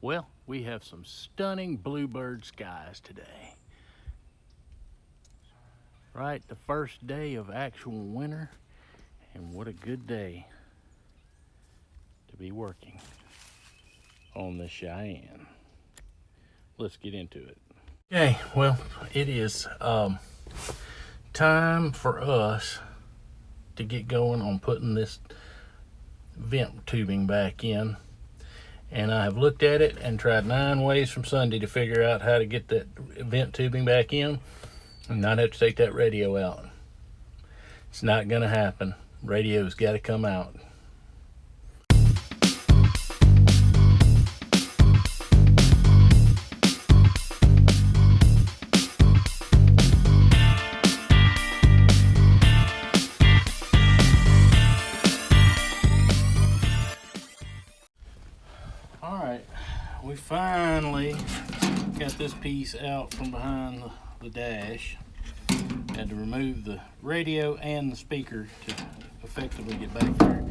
Well, we have some stunning bluebird skies today. Right, the first day of actual winter, and what a good day to be working on the Cheyenne. Let's get into it. Okay, well, it is time for us to get going on putting this vent tubing back in. And I have looked at it and tried 9 ways from Sunday to figure out how to get that vent tubing back in and not have to take that radio out. It's not gonna happen. Radio's gotta come out. Alright, we finally got this piece out from behind the dash. Had to remove the radio and the speaker to effectively get back there.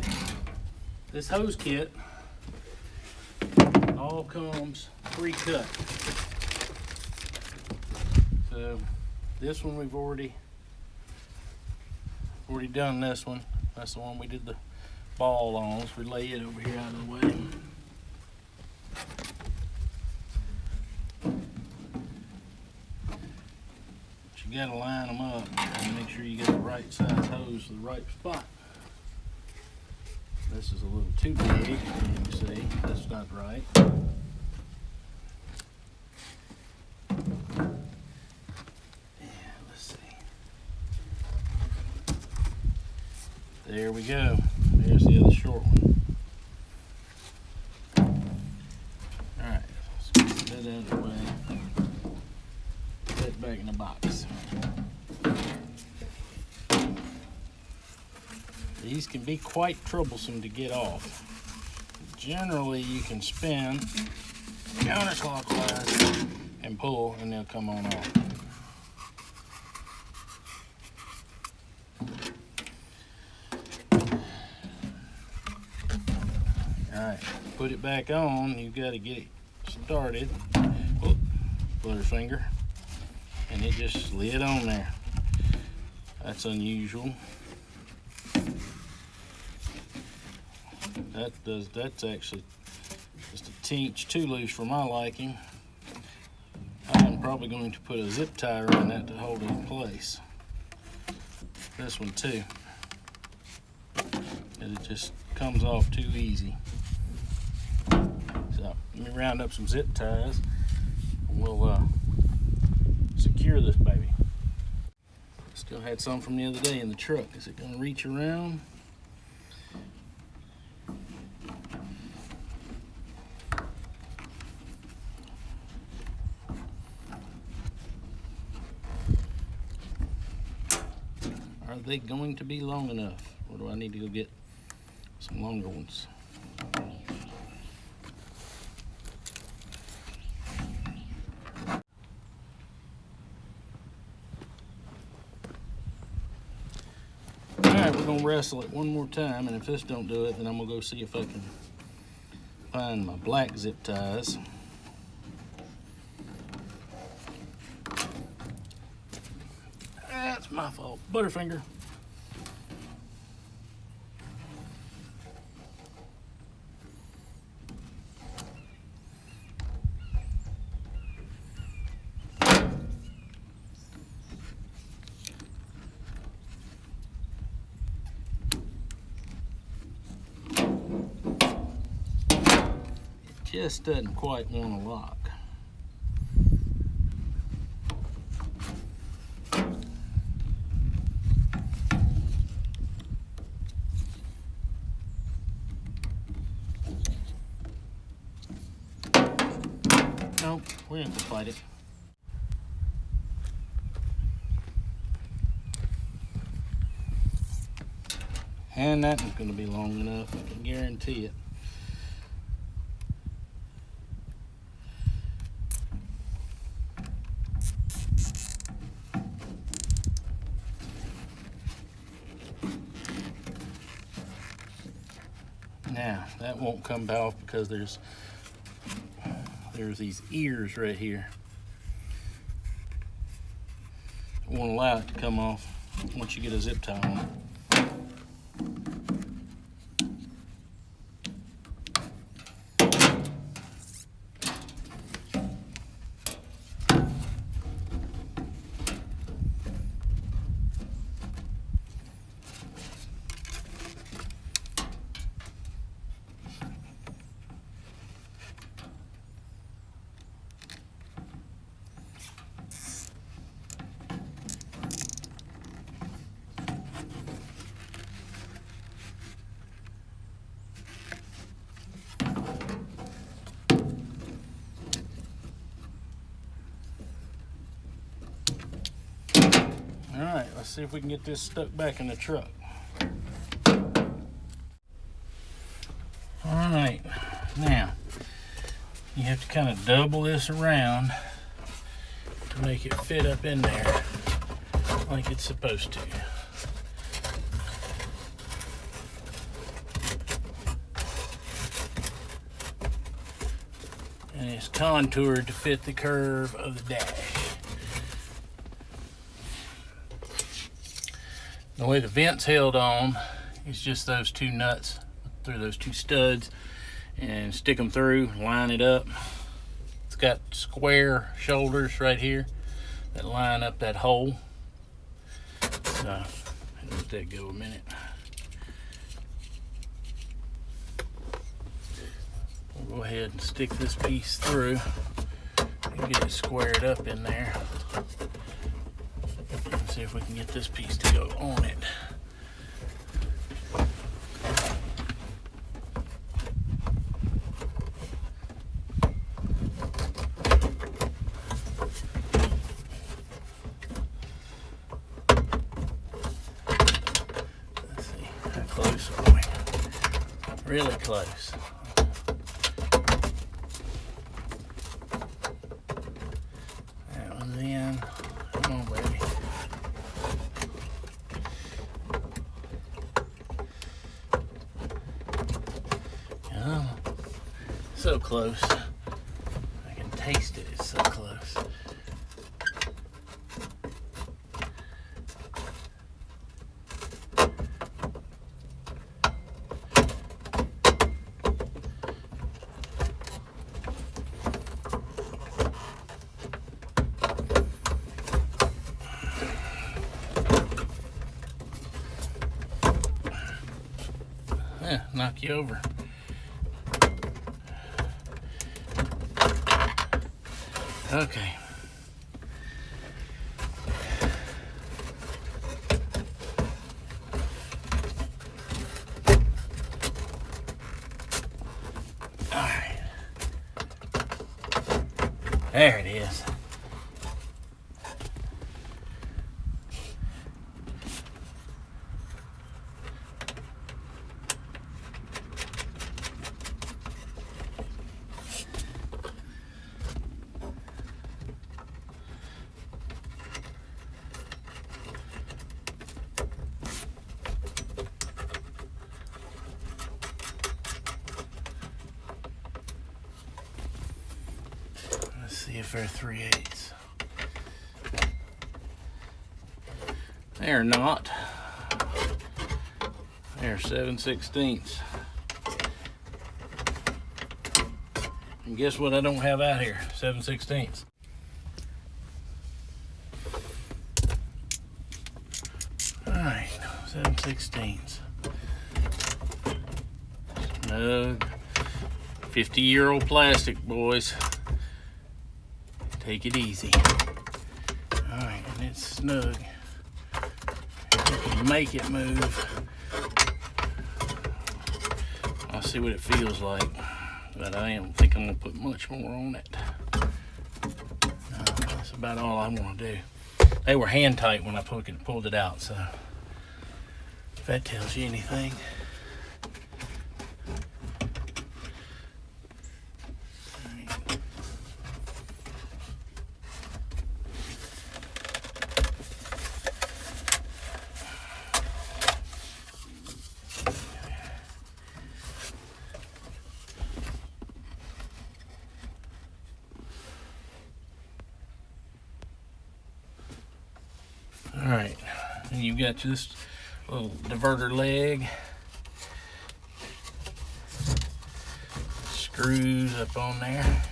This hose kit all comes pre-cut. So this one we've already done. This one, that's the one we did the ball on. So we lay it over here out of the way. You gotta line them up and make sure you get the right size hose to the right spot. This is a little too big, you see, that's not right. Yeah, let's see. There we go. There's the other short one. Alright, let's get that out of the way. Put that back in the box. These can be quite troublesome to get off. Generally, you can spin counterclockwise and pull, and they'll come on off. Alright, put it back on. You've got to get it started. Oh, butterfinger. And it just slid on there. That's unusual. That's actually just a tinge too loose for my liking. I'm probably going to put a zip tie around that to hold it in place. This one too. And it just comes off too easy. So let me round up some zip ties and we'll secure this baby. Still had some from the other day in the truck. Is it going to reach around? Are they going to be long enough? Or do I need to go get some longer ones? Alright, we're gonna wrestle it one more time, and if this don't do it, then I'm gonna go see if I can find my black zip ties. That's my fault. Butterfinger. Just doesn't quite want to lock. Nope, we have to fight it. And that one's going to be long enough, I can guarantee it. Now, that won't come off because there's there's these ears right here. I won't allow it to come off once you get a zip tie on it. Alright, let's see if we can get this stuck back in the truck. Alright, now you have to kind of double this around to make it fit up in there like it's supposed to. And it's contoured to fit the curve of the dash. The way the vent's held on is just those two nuts through those two studs, and stick them through, line it up. It's got square shoulders right here that line up that hole. So let that go a minute. We'll go ahead and stick this piece through and get it squared up in there. Let's see if we can get this piece to go on it. Let's see, how close are we? Really close. That one's in. Come on, baby. So close. I can taste it. It's so close. Yeah, knock you over. Okay. All right. There it is. See if they're 3/8. They're not. They're 7/16. And guess what I don't have out here? 7/16. Alright, 7/16. Snug. 50-year-old plastic, boys. Take it easy. Alright, and it's snug. You can make it move. I'll see what it feels like. But I don't think I'm going to put much more on it. That's about all I want to do. They were hand tight when I pulled it out, so if that tells you anything. and you've got this little diverter leg. Screws up on there,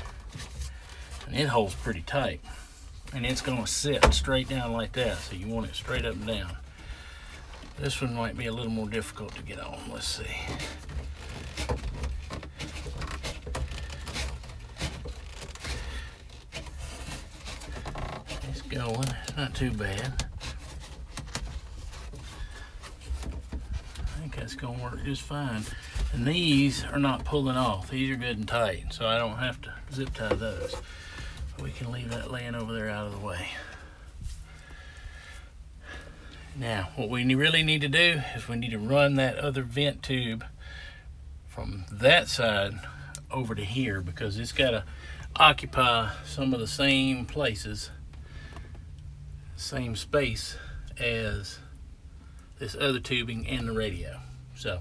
and it holds pretty tight, and it's going to sit straight down like that, so you want it straight up and down. This one might be a little more difficult to get on. Let's see. It's going. It's not too bad. I think that's going to work just fine. And these are not pulling off. These are good and tight, so I don't have to zip tie those. We can leave that laying over there out of the way. Now, what we really need to do is we need to run that other vent tube from that side over to here, because it's got to occupy some of the same places, same space as this other tubing and the radio. So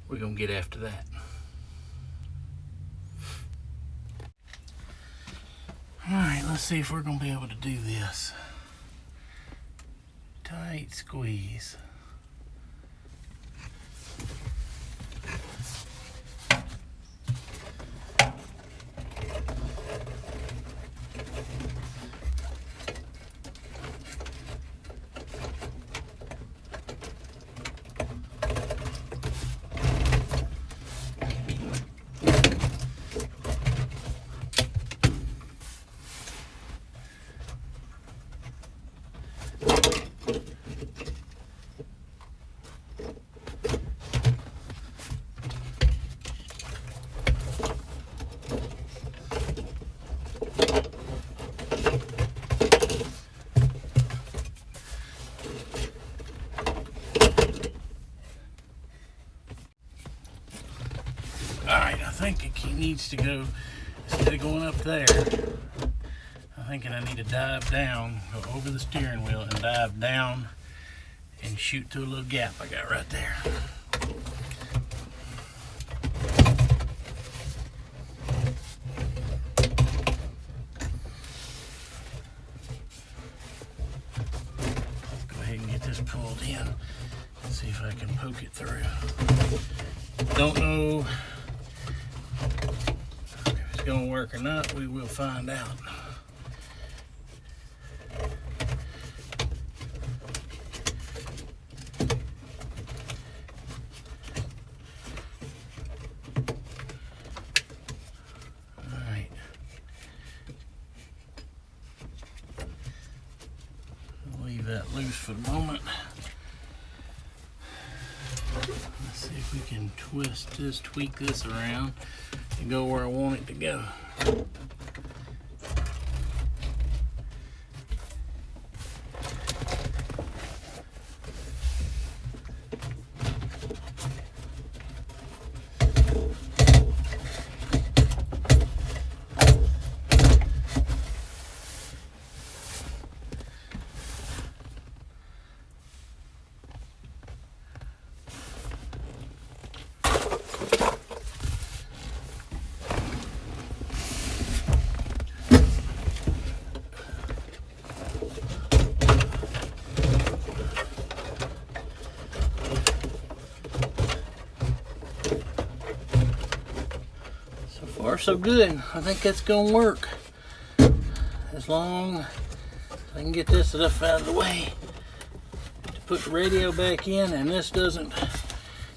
we're gonna get after that. All right, let's see if we're gonna be able to do this. Tight squeeze. I think it needs to go, instead of going up there, I'm thinking I need to dive down, go over the steering wheel and dive down and shoot through a little gap I got right there. Go ahead and get this pulled in and see if I can poke it through. Don't know if it's gonna work or not. We will find out. Alright. I'll leave that loose for the moment. Let's see if we can tweak this around and go where I want it to go. Far so good. I think that's gonna work. As long as I can get this stuff out of the way to put the radio back in and this doesn't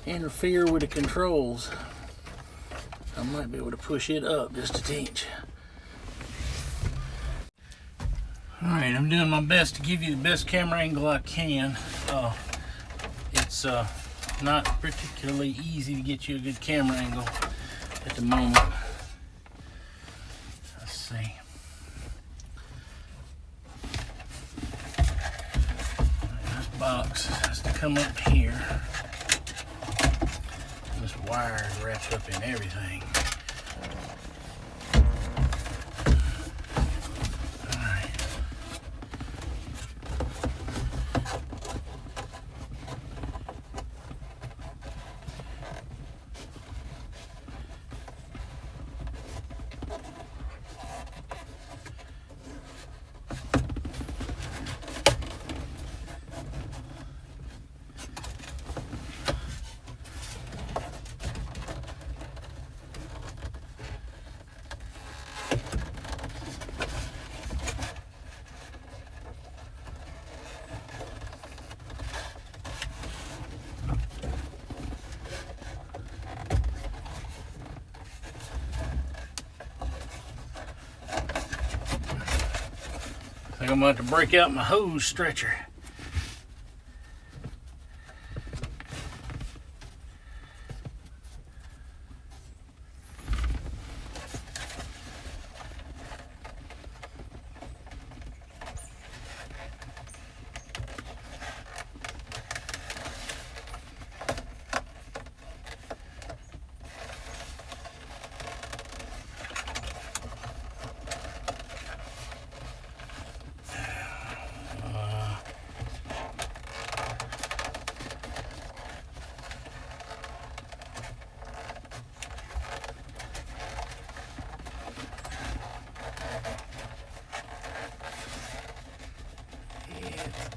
interfere with the controls, I might be able to push it up just a tinch. Alright, I'm doing my best to give you the best camera angle I can. It's not particularly easy to get you a good camera angle at the moment. Let's see. This box has to come up here. And this wire is wrapped up in everything. like I'm about to break out my hose stretcher.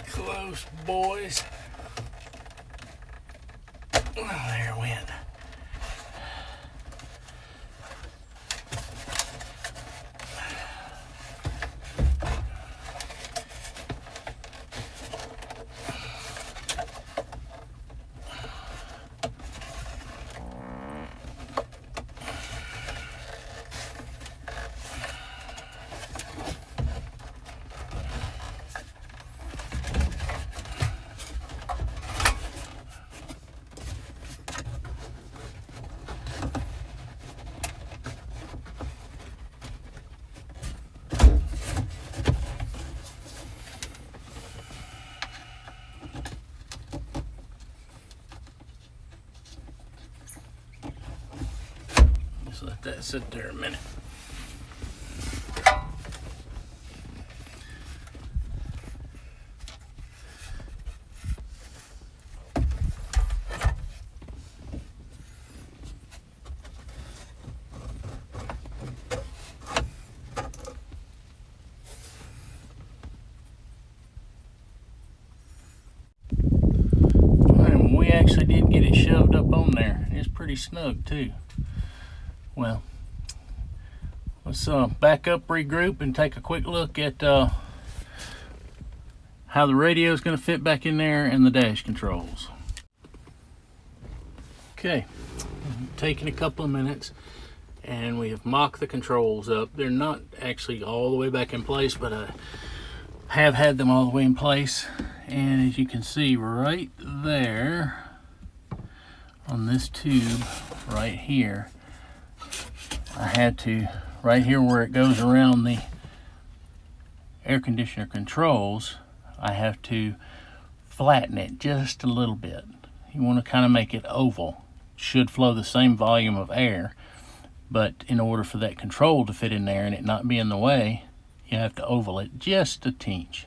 Close, boys. Oh, there it went. Let that sit there a minute. And we actually did get it shoved up on there. It's pretty snug too. Well, let's back up, regroup, and take a quick look at how the radio is going to fit back in there and the dash controls. Okay, taking a couple of minutes, and we have mocked the controls up. They're not actually all the way back in place, but I have had them all the way in place. And as you can see right there on this tube right here, I had to, right here where it goes around the air conditioner controls, I have to flatten it just a little bit. You want to kind of make it oval. Should flow the same volume of air, but in order for that control to fit in there and it not be in the way, you have to oval it just a tinch.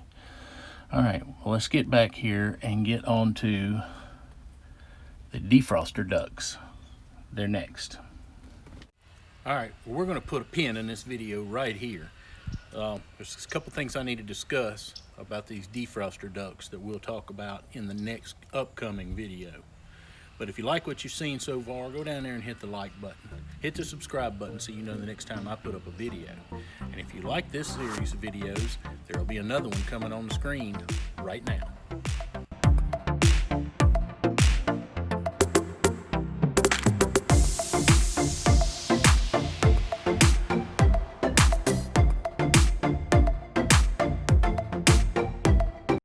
All right, well, let's get back here and get on to the defroster ducts. They're next. All right, well, we're going to put a pin in this video right here. There's a couple things I need to discuss about these defroster ducts that we'll talk about in the next upcoming video. But if you like what you've seen so far, go down there and hit the like button. Hit the subscribe button so you know the next time I put up a video. And if you like this series of videos, there will be another one coming on the screen right now.